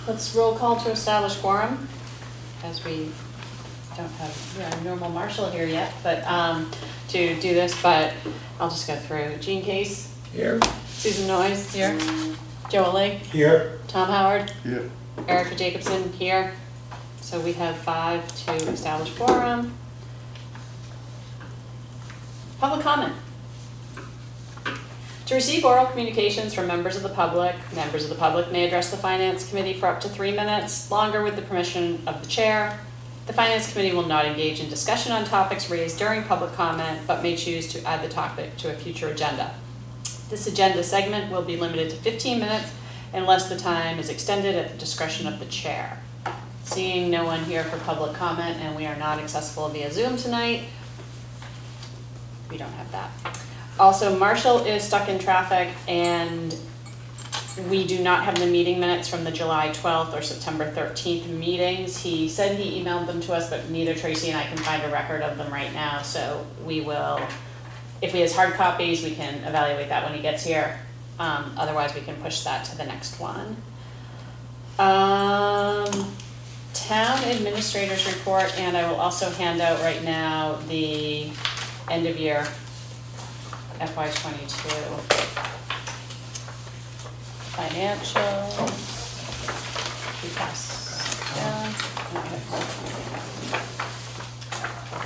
Let's roll call to establish quorum, as we don't have our normal marshal here yet, but to do this, but I'll just go through. Jean Case? Here. Susan Noyes? Here. Joel Lee? Here. Tom Howard? Here. Erica Jacobson? Here. So we have 5 to establish quorum. Public comment. To receive oral communications from members of the public may address the Finance Committee for up to 3 minutes, longer with the permission of the chair. The Finance Committee will not engage in discussion on topics raised during public comment, but may choose to add the topic to a future agenda. This agenda segment will be limited to 15 minutes unless the time is extended at the discretion of the chair. Seeing no one here for public comment, and we are not accessible via Zoom tonight, we don't have that. Also, Marshall is stuck in traffic, and we do not have the meeting minutes from the July 12th or September 13th meetings. He said he emailed them to us, but neither Tracy and I can find a record of them right now, so we will, if he has hard copies, we can evaluate that when he gets here. Otherwise, we can push that to the next one. Town Administrator's Report, and I will also hand out right now the end of year FY22 financial. Down.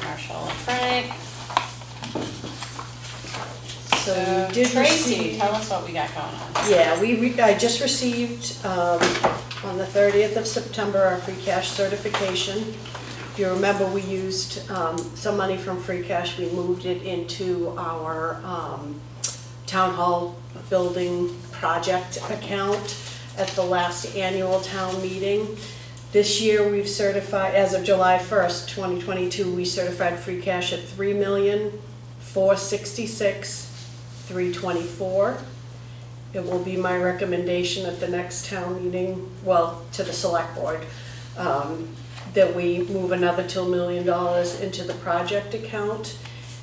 Marshall and Frank. So we did Tracy, receive, tell us what we got going on. yeah, I just received on the 30th of September our free cash certification. If you remember, we used some money from free cash. We moved it into our town hall building project account at the last annual town meeting. This year we've certified, as of July 1st, 2022, we certified free cash at $3,466,324. It will be my recommendation at the next town meeting, well, to the select board, that we move another $2 million into the project account.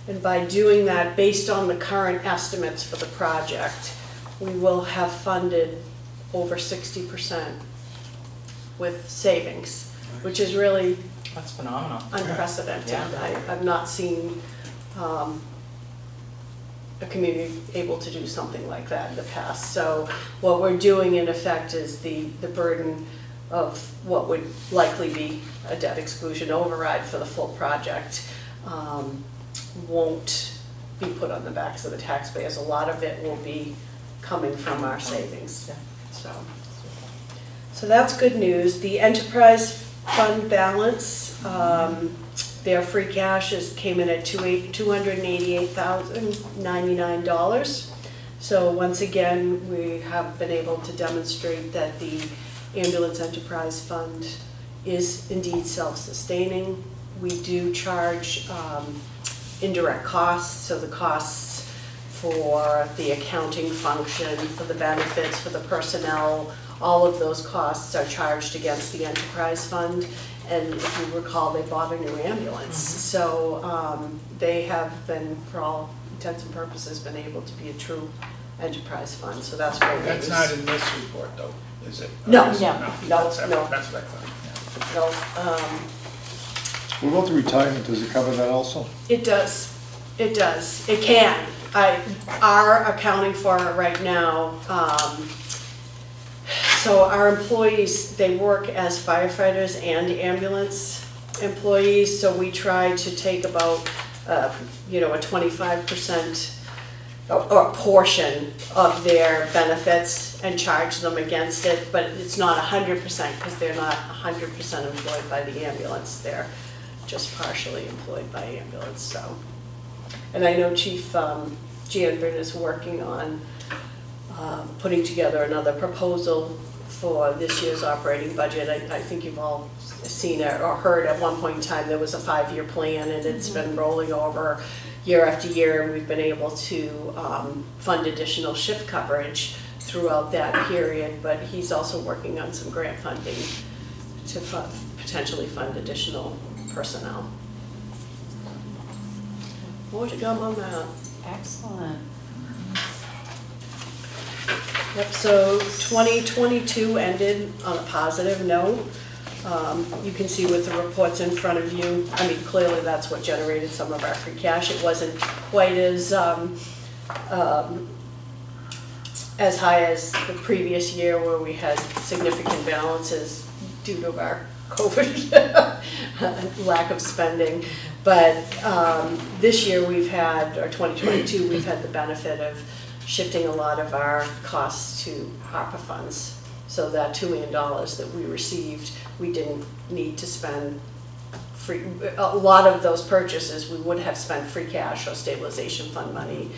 And by doing that, based on the current estimates for the project, we will have funded over 60% with savings, which is really That's phenomenal. unprecedented. Yeah. I've not seen a community able to do something like that in the past. So what we're doing in effect is the burden of what would likely be a debt exclusion override for the full project won't be put on the backs of the taxpayers. A lot of it will be coming from our savings. So that's good news. The enterprise fund balance, their free cash came in at $288,099. So once again, we have been able to demonstrate that the ambulance enterprise fund is indeed self-sustaining. We do charge indirect costs, so the costs for the accounting function, for the benefits, for the personnel, all of those costs are charged against the enterprise fund. And if you recall, they bought a new ambulance. So they have been, for all intents and purposes, been able to be a true enterprise fund. So that's great. That's not in this report, though, is it? No, No. no, That's no. what I thought, No, What about the retirement, does it cover that also? it does. It does. It can. Our accounting for it right now, so our employees, they work as firefighters and ambulance employees, so we try to take about, a 25% or portion of their benefits and charge them against it, but it's not 100% because they're not 100% employed by the ambulance. They're just partially employed by ambulance. So, and I know Chief Janvin is working on putting together another proposal for this year's operating budget. I think you've all seen it or heard at one point in time there was a 5-year plan, and it's been rolling over year after year, and we've been able to fund additional shift coverage throughout that period, but he's also working on some grant funding to potentially fund additional personnel. More to come on that. Excellent. Yep, so 2022 ended on a positive note. You can see with the reports in front of you, I mean, clearly that's what generated some of our free cash. It wasn't quite as high as the previous year where we had significant balances due to our COVID lack of spending. But this year we've had, or 2022, we've had the benefit of shifting a lot of our costs to ARPA funds. So that $2 million that we received, we didn't need to spend free, a lot of those purchases, we would have spent free cash or stabilization fund money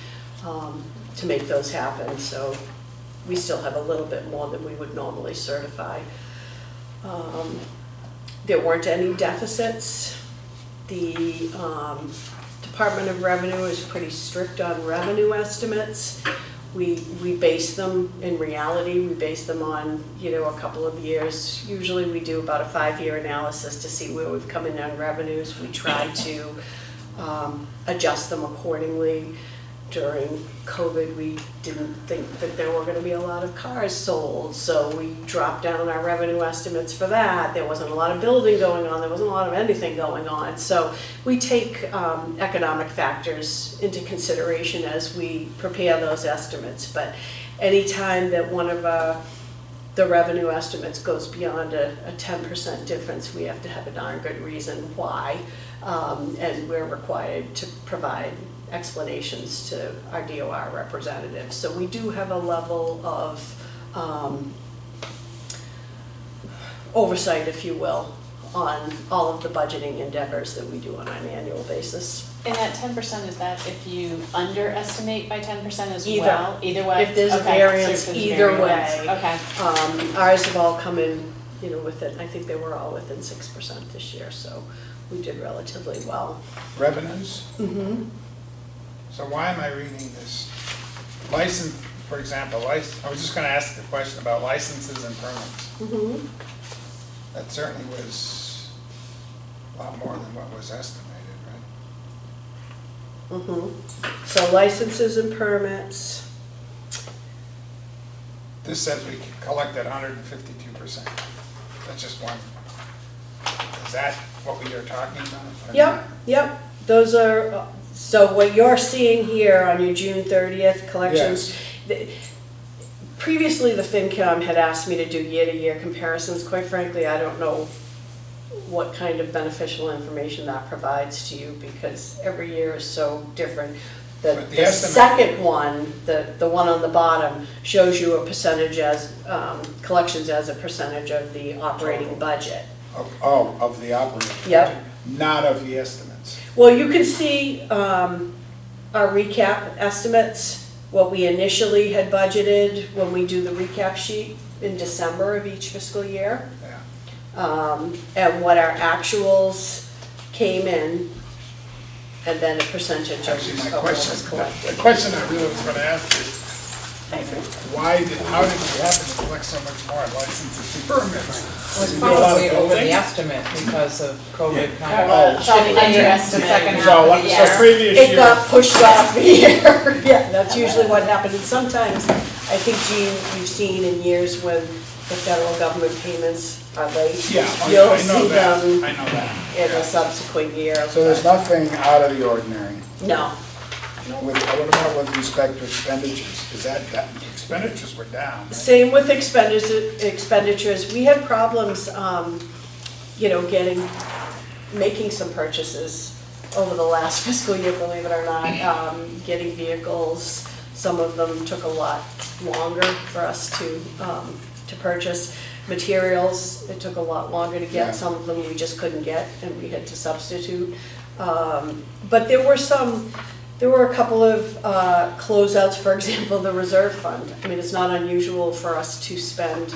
to make those happen. So we still have a little bit more than we would normally certify. There weren't any deficits. The Department of Revenue is pretty strict on revenue estimates. We base them, in reality, we base them on, a couple of years. Usually we do about a 5-year analysis to see where we've come in on revenues. We try to adjust them accordingly. During COVID, we didn't think that there were gonna be a lot of cars sold, so we dropped down our revenue estimates for that. There wasn't a lot of building going on, there wasn't a lot of anything going on. So we take economic factors into consideration as we prepare those estimates. But anytime that one of the revenue estimates goes beyond a 10% difference, we have to have a darn good reason why. And we're required to provide explanations to our DOR representatives. So we do have a level of oversight, if you will, on all of the budgeting endeavors that we do on an annual basis. And that 10%, is that if you underestimate by 10% as Either. well? Either way? If there's a Okay, variance, so if there's either variance. way. Okay. Ours have all come in, within, I think they were all within 6% this year, so we did relatively well. Revenues? Mm-hmm. So why am I reading this? License, for example, I was just gonna ask a question about licenses and permits. Mm-hmm. That certainly was a lot more than what was estimated, right? Mm-hmm. So licenses and permits. This says we collected 152%. That's just one. Is that what we are talking about? Yep. Those are, so what you're seeing here on your June 30th collections. Previously, the FinCom had asked me to do year-to-year comparisons. Quite frankly, I don't know what kind of beneficial information that provides to you because every year is so different. The second one, the one on the bottom, shows you a percentage as, collections as a percentage of the operating budget. Of the operating budget? Yep. Not of the estimates? Well, you can see our recap estimates, what we initially had budgeted when we do the recap sheet in December of each fiscal year. Yeah. And what our actuals came in, and then a percentage of Actually, what was collected. the question I really was gonna ask is, how did we happen to collect so much more licenses and permits? It was probably over the estimate because of COVID kind of Probably shifting the underestimated. second half So, of the year. so previous It year, got pushed off the year. Yeah, that's usually what happened. And sometimes, I think, Gene, you've seen in years when the federal government payments are late. yeah, You'll I know see that, them I know that. in Yeah. a subsequent year. So there's nothing out of the ordinary. No. What about with respect to expenditures? Is that expenditures were down, right? Same with expenditures. We had problems, making some purchases over the last fiscal year, believe it or not. Getting vehicles, some of them took a lot longer for us to purchase. Materials, it took a lot longer to get. Yeah. Some of them we just couldn't get and we had to substitute. But there were a couple of closeouts, for example, the reserve fund. I mean, it's not unusual for us to spend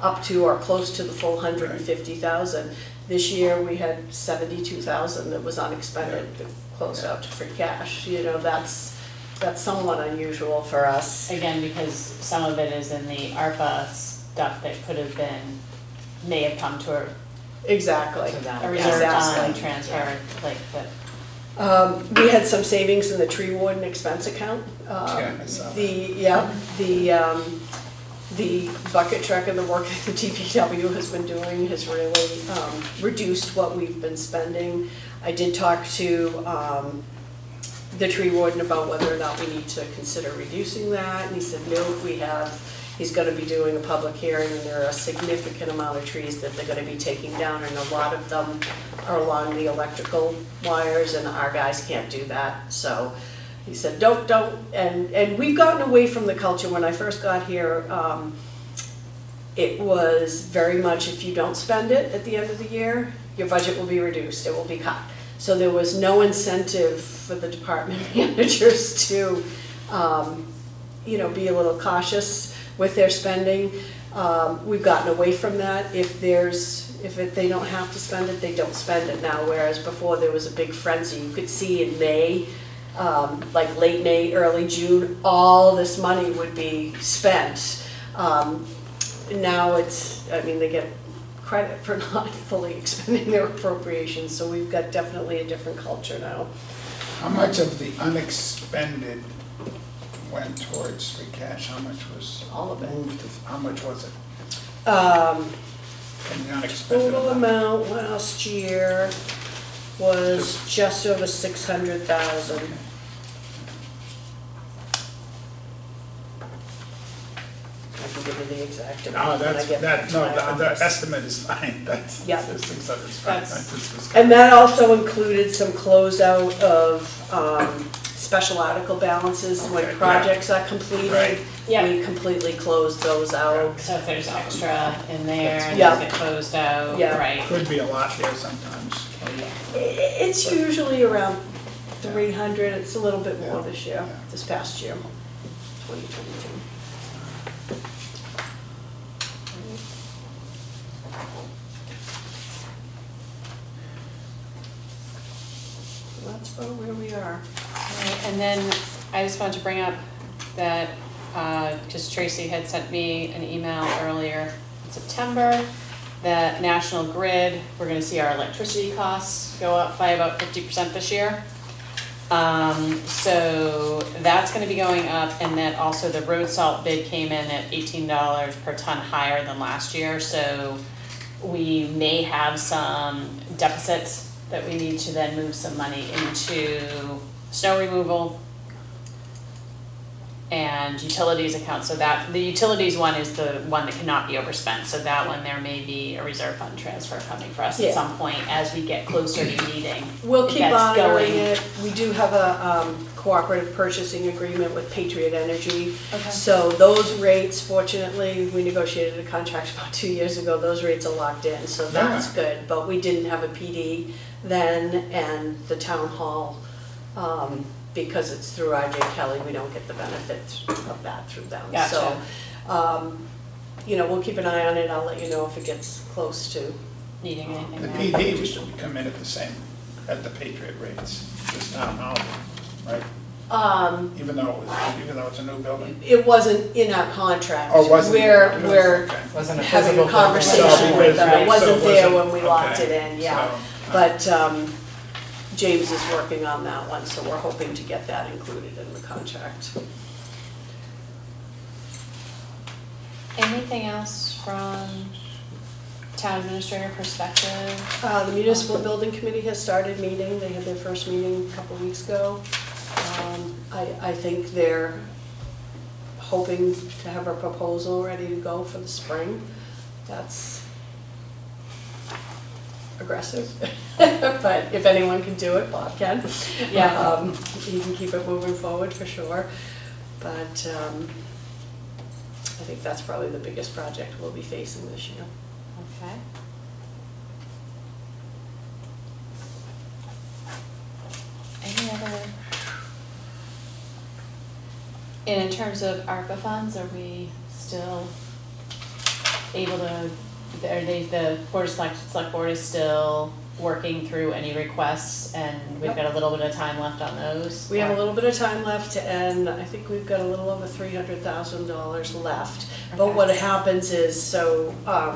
up to or close to the full 150,000. This year we had 72,000 that was unexpended that closed out to free cash. That's somewhat unusual for us. Again, because some of it is in the ARPA stuff that may have come to Exactly. a reserve Exactly. fund transfer, like that. We had some savings in the tree warden expense account. Yeah, I saw that. The The bucket truck and the work that the DPW has been doing has really reduced what we've been spending. I did talk to the tree warden about whether or not we need to consider reducing that, and he said, no, he's gonna be doing a public hearing, and there are a significant amount of trees that they're gonna be taking down, and a lot of them are along the electrical wires, and our guys can't do that, so he said, don't, and we've gotten away from the culture. When I first got here, it was very much, if you don't spend it at the end of the year, your budget will be reduced, it will be cut. So there was no incentive for the department managers to, be a little cautious with their spending. We've gotten away from that. If they don't have to spend it, they don't spend it now, whereas before there was a big frenzy. You could see in May, like late May, early June, all this money would be spent. Now they get credit for not fully expending their appropriations, so we've got definitely a different culture now. How much of the unexpended went towards free cash? How much was All of it. moved to, how much was it in the unexpended Total amount? amount last year was just over 600,000. I can give you the exact amount when I get back to my The office. estimate is fine, that's, Yeah. 600 is fine. That's- I just was And that also included some closeout of special article balances when Okay, yeah. projects are completed. Right. Yeah. We completely closed those out. So if there's extra in there and Yeah. those get closed out, Yeah. right? Could be a lot there sometimes. It's usually around 300, it's a little bit more Yeah. this year, Yeah. this past year, 2022. So that's about where we are. Right, and then I just wanted to bring up that, because Tracy had sent me an email earlier in September, that National Grid, we're gonna see our electricity costs go up by about 50% this year. So that's gonna be going up, and then also the road salt bid came in at $18 per ton higher than last year, so we may have some deficits that we need to then move some money into snow removal and utilities account. So that, the utilities one is the one that cannot be overspent, so that one, there may be a reserve fund transfer coming for us Yeah. at some point as we get closer to needing. We'll If keep that's monitoring going. it. We do have a cooperative purchasing agreement with Patriot Energy. Okay. So those rates, fortunately, we negotiated a contract about 2 years ago, those rates are locked in, so that's Yeah. good. But we didn't have a PD then, and the town hall, because it's through RJ Kelly, we don't get the benefits of that through them. Gotcha. So, we'll keep an eye on it, I'll let you know if it gets close to. Needing The anything there. PD should come in at the same, at the Patriot rates, this town hall, right? Even though it's a new building? It wasn't in our contract. Oh, wasn't it? We're Okay. Wasn't a having physical a conversation So, with them. It so wasn't there wasn't- when we locked okay. it in, yeah. So, But James is working on that one, so we're hoping to get that included in the contract. Anything else from town administrator perspective? The municipal building committee has started meeting. They had their first meeting a couple weeks ago. I think they're hoping to have a proposal ready to go for the spring. That's aggressive, but if anyone can do it, Bob can. Yeah. He can keep it moving forward for sure. But I think that's probably the biggest project we'll be facing this year. Okay. Any other? And in terms of ARPA funds, are we still able to, the Board of Select Board is still working through any requests, and we've got a little bit of time left on those? We have a little bit of time left to end. I think we've got a little over $300,000 left. But Okay. what happens is,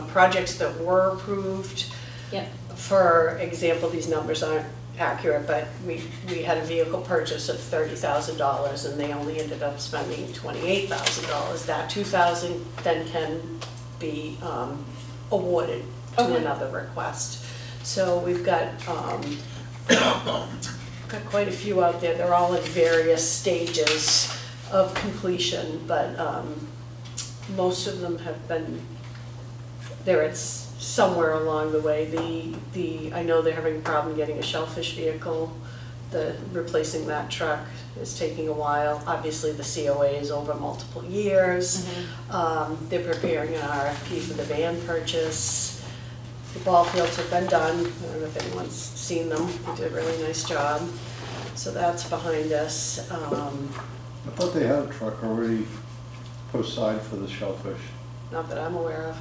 projects that were approved, Yep. for example, these numbers aren't accurate, but we had a vehicle purchase of $30,000 and they only ended up spending $28,000. That $2,000 then can be awarded to Okay. another request. So we've got quite a few out there. They're all in various stages of completion, but most of them have been, it's somewhere along the way. I know they're having a problem getting a shellfish vehicle. Replacing that truck is taking a while. Obviously, the COA is over multiple years. They're preparing an RFP for the van purchase. The ball fields have been done. I don't know if anyone's seen them. They did a really nice job. So that's behind us. I thought they had a truck already put aside for the shellfish. Not that I'm aware of.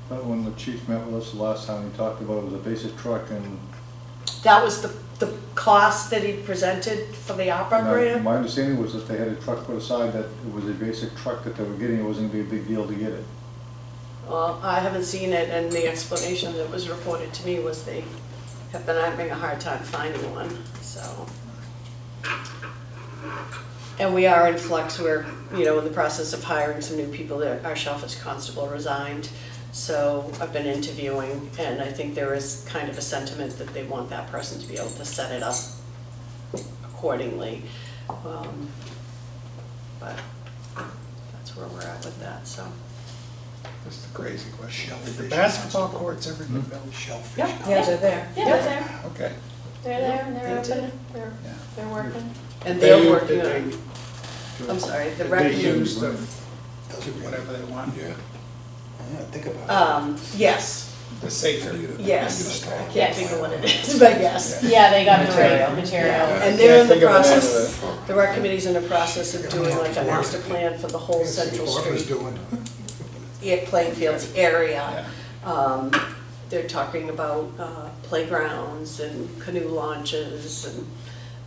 But when the chief met with us the last time, he talked about it was a basic truck and That was the cost that he presented for the opera grant? my understanding was that they had a truck put aside, that it was a basic truck that they were getting, it wasn't gonna be a big deal to get it. Well, I haven't seen it, and the explanation that was reported to me was they have been having a hard time finding one, so. And we are in flux, we're, in the process of hiring some new people. Our shellfish constable resigned, so I've been interviewing, and I think there is kind of a sentiment that they want that person to be able to set it up accordingly. But that's where we're at with that, so. Just a crazy question. Did the basketball courts ever get built? Yep. Yeah, they're there. Yeah, they're there. Okay. They're there and they're They did. open. They're working. And they're They- working did on, they- I'm sorry, the They rec. use the, whatever they want, Yeah. Yeah, think about it. Yes, the safer. yes. I can't Yes. think of what it is, but yes. Yeah, they got Material. material. And they're in the Can't think of the name process, of the rec committee's in the process of doing like a master plan for the whole Central Street playing fields area. They're talking about playgrounds and canoe launches and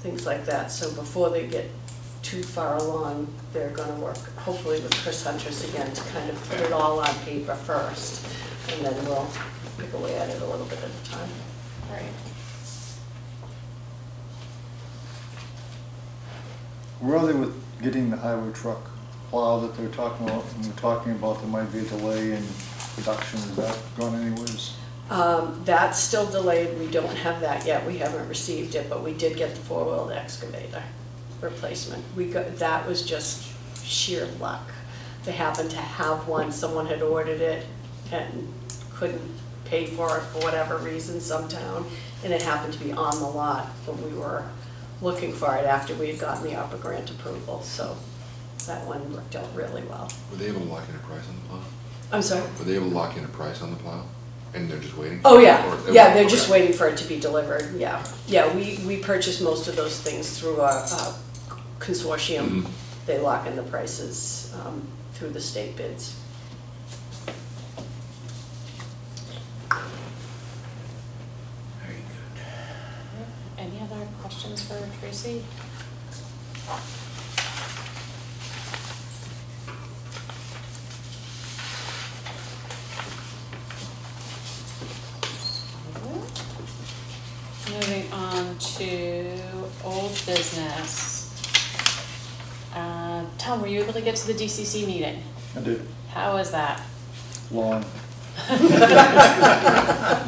things like that. So before they get too far along, they're gonna work hopefully with Chris Huntress again to kind of put it all on paper first. And then we'll pick away at it a little bit at a time. Right. Where are they with getting the highway truck plow that they're talking about, and we're talking about there might be a delay in production, is that gone anyways? That's still delayed, we don't have that yet, we haven't received it, but we did get the four-wheeled excavator replacement. That was just sheer luck. They happened to have one, someone had ordered it and couldn't pay for it for whatever reason, some town, and it happened to be on the lot when we were looking for it after we had gotten the ARPA grant approval, so that one worked out really well. Were they able to lock in a price on the plow? I'm sorry? Were they able to lock in a price on the plow? And they're just waiting? Oh, yeah, Or they yeah, were- they're just okay. waiting for it to be delivered, yeah. Yeah, we purchase most of those things through a consortium. Mhm. They lock in the prices through the state bids. Very good. Any other questions for Tracy? Moving on to old business. Tom, were you able to get to the DCC meeting? I did, How was that? long. You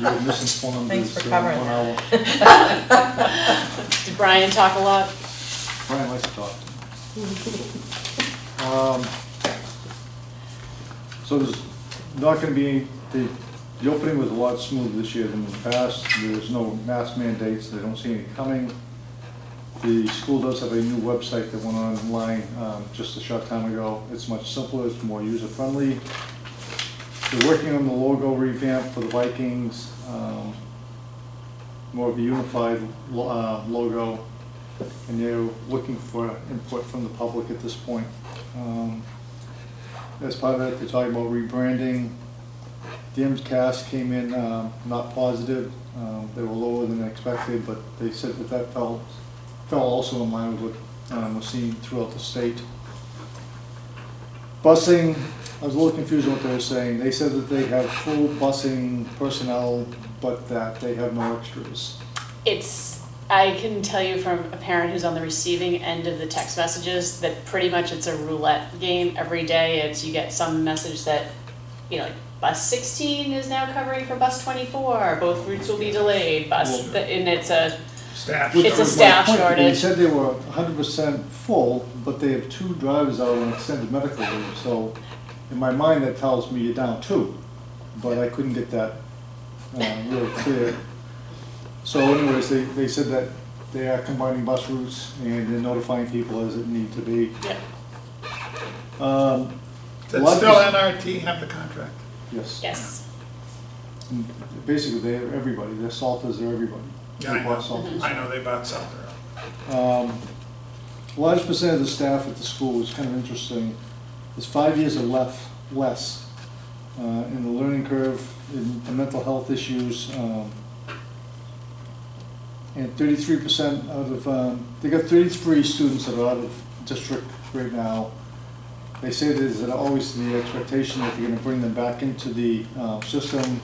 were misinformed. Thanks for It's, covering 1 that. hour. Did Brian talk a lot? Brian likes to talk. So there's not gonna be, the opening was a lot smoother this year than in the past. There's no mask mandates, they don't see any coming. The school does have a new website that went online just a short time ago. It's much simpler, it's more user-friendly. They're working on the logo revamp for the Vikings, more of a unified logo, and they're looking for input from the public at this point. As part of that, they're talking about rebranding. The MCAS came in not positive. They were lower than expected, but they said that fell also in line with what was seen throughout the state. Busing, I was a little confused on what they were saying. They said that they have full busing personnel, but that they have no extras. I can tell you from a parent who's on the receiving end of the text messages that pretty much it's a roulette game every day. It's, you get some message that, like bus 16 is now covering for bus 24, both routes will be delayed, and it's a Staff. It's a shortage. staff My point, They shortage. said they were 100% full, but they have 2 drivers out on extended medical leave, so in my mind, that tells me you're down 2, but I couldn't get that real clear. So anyways, they said that they are combining bus routes and they're notifying people as it need to be. Yep. Does still NRT have the contract? Yes. Yes. And basically, they're everybody, they're salters, they're everybody. Yeah, They bought salters. I know they bought Salter. Large percent of the staff at the school is kind of interesting. There's 5 years or less in the learning curve, in the mental health issues, and 33% out of, they got 33 students that are out of district right now. They say there's always the expectation that they're gonna bring them back into the system.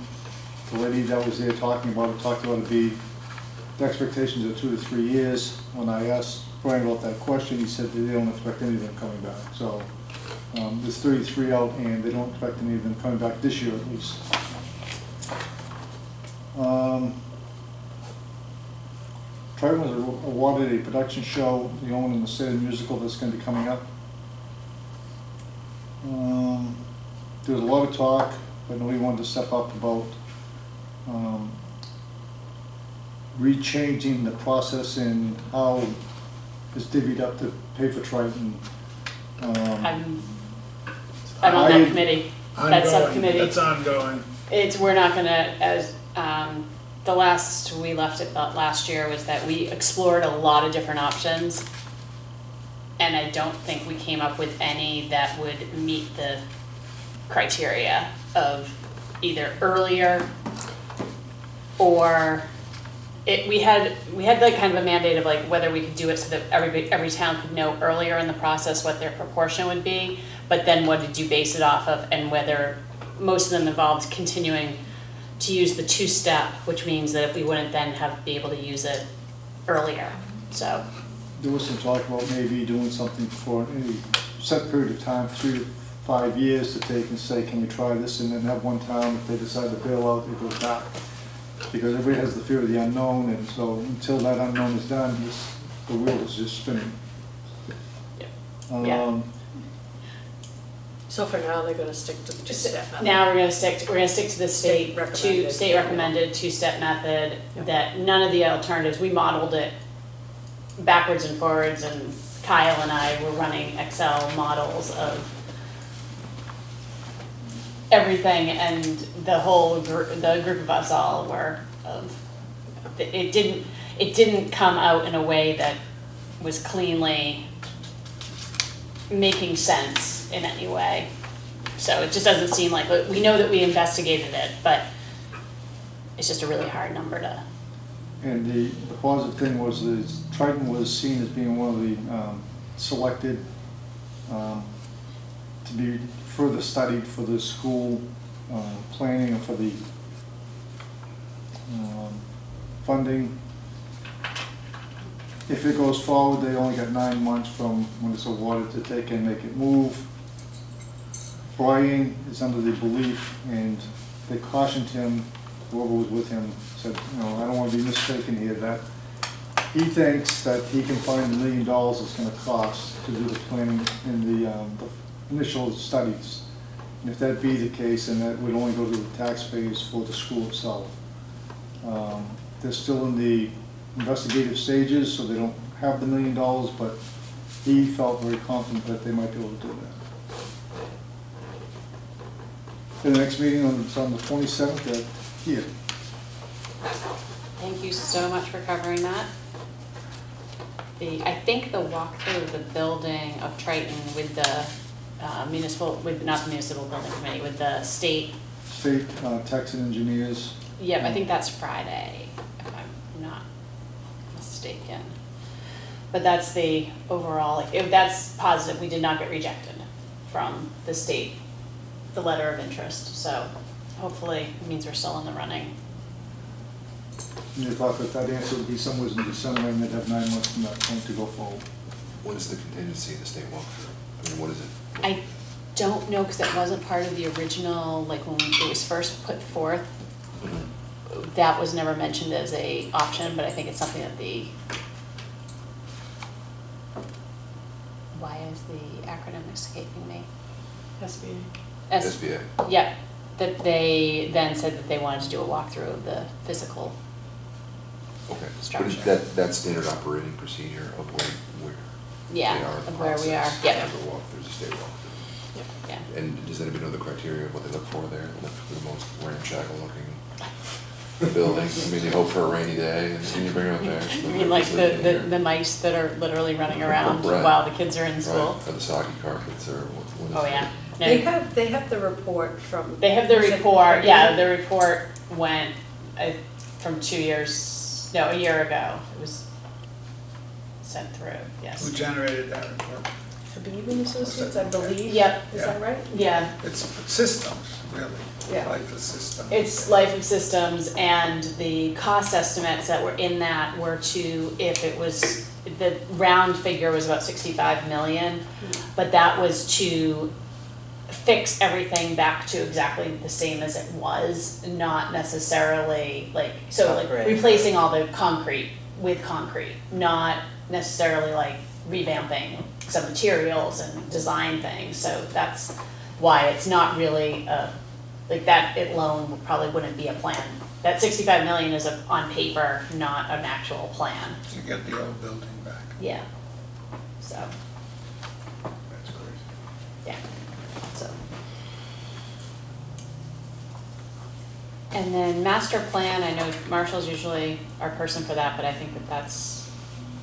The lady that was there talking about it be, the expectations are 2 to 3 years. When I asked Brian about that question, he said that they don't expect any of them coming back. So there's 33 out and they don't expect any of them coming back this year at least. Triton was awarded a production show, the only in the state of musical that's going to be coming up. There was a lot of talk, but nobody wanted to step up about rechanging the process and how it's divvied up to pay for Triton. I'm on that committee, that Ongoing. subcommittee. It's ongoing. We're not gonna, as, the last we left it last year was that we explored a lot of different options. And I don't think we came up with any that would meet the criteria of either earlier or we had like kind of a mandate of like whether we could do it so that every town could know earlier in the process what their proportion would be, but then what did you base it off of, and whether most of them involved continuing to use the 2-step, which means that if we wouldn't then be able to use it earlier, so. There was some talk about maybe doing something for a set period of time, 3 to 5 years, to take and say, can we try this, and then have one town, if they decide to bail out, it goes back. Because everybody has the fear of the unknown, and so until that unknown is done, the wheel is just spinning. Yeah. So for now, they're gonna stick to the 2-step method. Now we're gonna stick to the State recommended. state recommended 2-step method, that none of the alternatives, we modeled it backwards and forwards, and Kyle and I were running Excel models of everything, and the group of us all were it didn't come out in a way that was cleanly making sense in any way. So it just doesn't seem like, we know that we investigated it, but it's just a really hard number to. And the positive thing was that Triton was seen as being one of the selected to be further studied for the school planning and for the funding. If it goes forward, they only got 9 months from when it's awarded to take and make it move. Brian is under the belief, and they cautioned him, whoever was with him, said, I don't want to be mistaken here, that he thinks that he can find $1 million it's going to cost to do the planning and the initial studies. And if that be the case, then that would only go to the taxpayers for the school itself. They're still in the investigative stages, so they don't have the $1 million, but he felt very confident that they might be able to do that. The next meeting is on the 27th at here. Thank you so much for covering that. I think the walkthrough of the building of Triton with the not the municipal building committee, with the state. State tax and engineers. Yep, I think that's Friday, if I'm not mistaken. But that's the overall, that's positive, we did not get rejected from the state, the letter of interest, so hopefully it means we're still in the running. And you thought that answer would be somewhere in December, and they'd have 9 months from that point to go forward. What is the contingency in the state walkthrough? I mean, what is it? I don't know, because that wasn't part of the original, like when it was first put forth, Mhm. that was never mentioned as a option, but I think it's something that the, why is the acronym escaping me? SBA. SBA. Yep, that they then said that they wanted to do a walkthrough of the physical. Okay. But Structure. is that standard operating procedure of where they Yeah, are in the of where we are, process? yeah, Have a walkthrough, a state walkthrough. yeah. And does anybody know the criteria of what they look for there? Look for the most ramshackle looking buildings. I mean, you hope for a rainy day and then you bring them up there. You mean like the mice that are literally running around Right. while the kids are in school? Right, or the soggy carpets or what is it? Oh, yeah. No, They have the report from. They have the is it report, yeah, February? the report went from 2 years, no, a year ago. It was sent through, Who yes. generated that report? Habib and Associates, I believe. Yep. Is that right? Yeah, It's systems, really. Yeah. Life of systems. it's life of systems, and the cost estimates that were in that were to, if it was, the round figure was about 65 million, but that was to fix everything back to exactly the same as it was, not necessarily like, so like Upgrade. replacing all the concrete with concrete, not necessarily like revamping some materials and design things, so that's why it's not really like that alone probably wouldn't be a plan. That 65 million is on paper, not an actual plan, To get the old building back. yeah, so, That's crazy. yeah, so. And then master plan, I know Marshall's usually our person for that, but I think that's,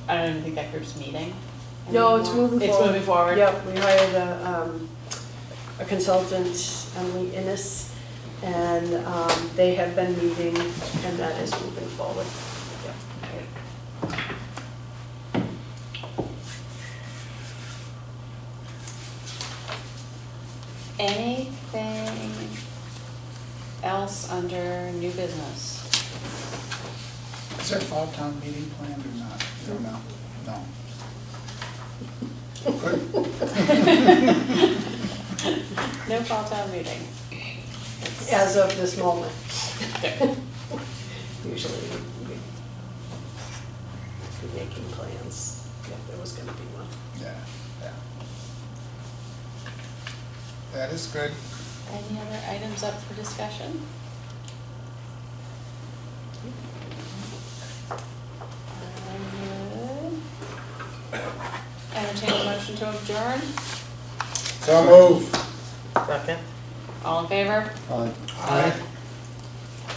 I don't even think that group's meeting No, it's anymore. moving forward. It's moving forward? Yep, we hired a consultant, Emily Innes, and they have been meeting, and that is moving forward. Yep. Anything else under new business? Is there a fall town meeting planned or not? You don't know? No. Good. No fall town meeting. As of this moment. Okay. Usually we'd be making plans if there was gonna be one. Yeah, yeah. That is good. Any other items up for discussion? Entertain a motion to adjourn? So move. Second? All in favor? Aye. Aye.